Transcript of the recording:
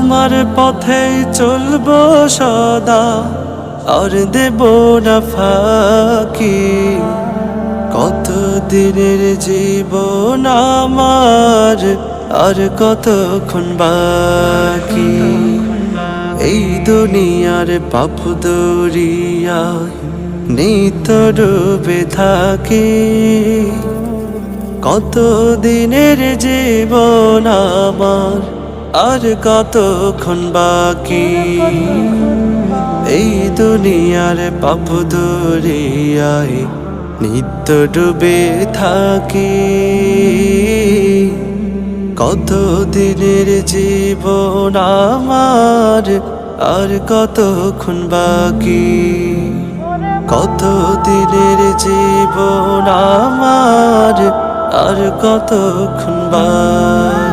তোমার পথে চলবো সদা, আর দেব না ফাঁকি। কত দিনের জীবন আমার, আর কতক্ষণ বাকি। এই দুনিয়ার পাপ দরিয়ায় নিত্য ডুবে থাকি। কত দিনের জীবন আমার, আর কতক্ষণ বাকি। এই দুনিয়ার পাপ দরিয়ায় নিত্য ডুবে থাকি। কত দিনের জীবন আমার, আর কতক্ষণ বাকি। কত দিনের জীবন আমার, আর কতক্ষণ বাকি।